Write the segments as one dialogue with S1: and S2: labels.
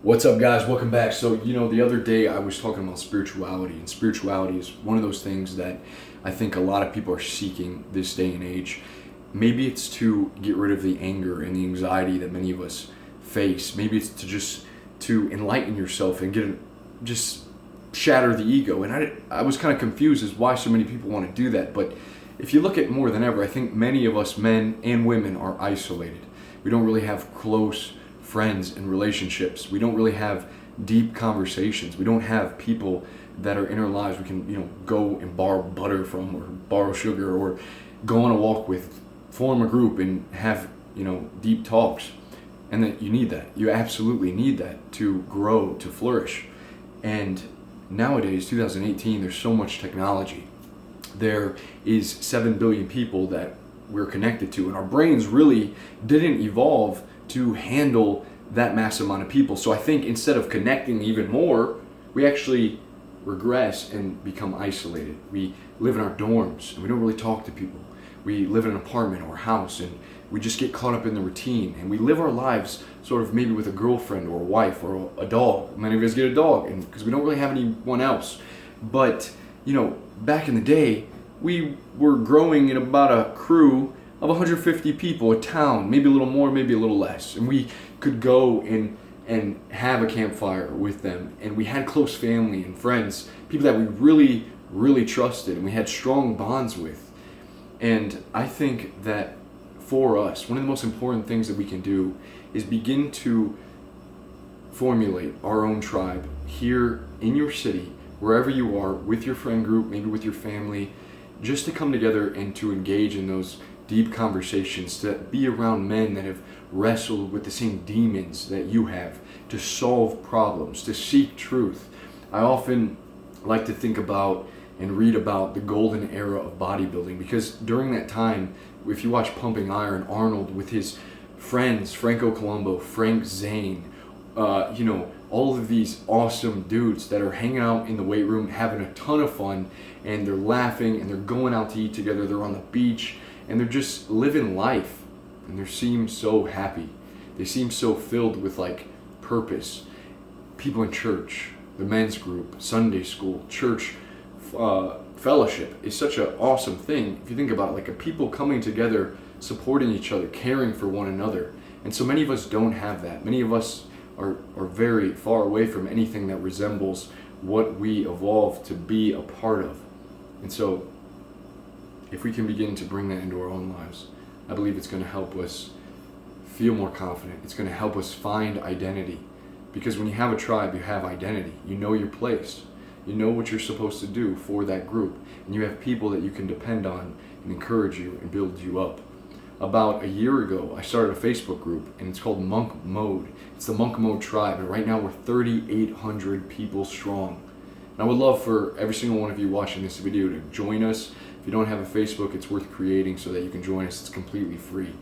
S1: What's up, guys? Welcome back. So, the other day I was talking about spirituality, and spirituality is one of those things that I think a lot of people are seeking this day and age. Maybe it's to get rid of the anger and the anxiety that many of us face. Maybe it's to enlighten yourself and just shatter the ego. And I was kind of confused as why so many people want to do that. But if you look at more than ever, I think many of us, men and women, are isolated. We don't really have close friends and relationships. We don't really have deep conversations. We don't have people that are in our lives we can, go and borrow butter from, or borrow sugar, or go on a walk with, form a group and have, deep talks. And that you need that. You absolutely need that to grow, to flourish. And nowadays, 2018, there's so much technology. There is 7 billion people that we're connected to, and our brains really didn't evolve to handle that massive amount of people. So I think instead of connecting even more, we actually regress and become isolated. We live in our dorms and we don't really talk to people. We live in an apartment or a house and we just get caught up in the routine, and we live our lives sort of maybe with a girlfriend or a wife or a dog. Many of us get a dog and because we don't really have anyone else. But back in the day, we were growing in about a crew of 150 people, a town, maybe a little more, maybe a little less. And we could go and have a campfire with them. And we had close family and friends, people that we really, really trusted and we had strong bonds with. And I think that for us, one of the most important things that we can do is begin to formulate our own tribe here in your city, wherever you are, with your friend group, maybe with your family, just to come together and to engage in those deep conversations, to be around men that have wrestled with the same demons that you have, to solve problems, to seek truth. I often like to think about and read about the golden era of bodybuilding, because during that time, if you watch Pumping Iron, Arnold with his friends, Franco Columbu, Frank Zane, all of these awesome dudes that are hanging out in the weight room, having a ton of fun, and they're laughing, and they're going out to eat together, they're on the beach, and they're just living life, and they seem so happy. They seem so filled with purpose. People in church, the men's group, Sunday school, church fellowship is such an awesome thing. If you think about it, people coming together, supporting each other, caring for one another. And so many of us don't have that. Many of us are very far away from anything that resembles what we evolved to be a part of. And so if we can begin to bring that into our own lives, I believe it's going to help us feel more confident. It's going to help us find identity. Because when you have a tribe, you have identity. You know your place. You know what you're supposed to do for that group. And you have people that you can depend on and encourage you and build you up. About a year ago, I started a Facebook group, and it's called Monk Mode. It's the Monk Mode Tribe, and right now we're 3,800 people strong. And I would love for every single one of you watching this video to join us. If you don't have a Facebook, it's worth creating so that you can join us. It's completely free.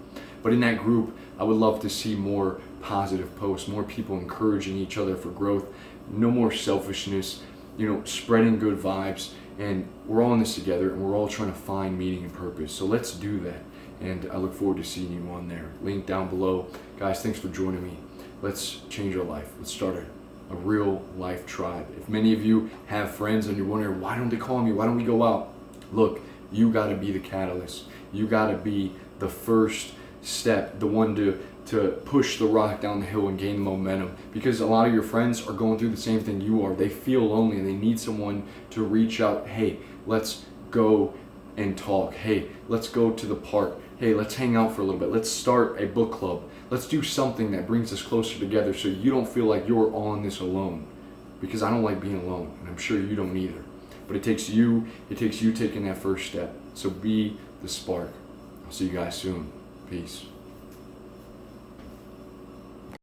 S1: But in that group, I would love to see more positive posts, more people encouraging each other for growth, no more selfishness, spreading good vibes. And we're all in this together, and we're all trying to find meaning and purpose. So let's do that. And I look forward to seeing you on there. Link down below. Guys, thanks for joining me. Let's change our life. Let's start a real life tribe. If many of you have friends and you're wondering, why don't they call me? Why don't we go out? Look, you got to be the catalyst. You got to be the first step, the one to push the rock down the hill and gain momentum. Because a lot of your friends are going through the same thing you are. They feel lonely and they need someone to reach out. Hey, let's go and talk. Hey, let's go to the park. Hey, let's hang out for a little bit. Let's start a book club. Let's do something that brings us closer together so you don't feel like you're on this alone. Because I don't like being alone, and I'm sure you don't either. But it takes you taking that first step. So be the spark. I'll see you guys soon. Peace.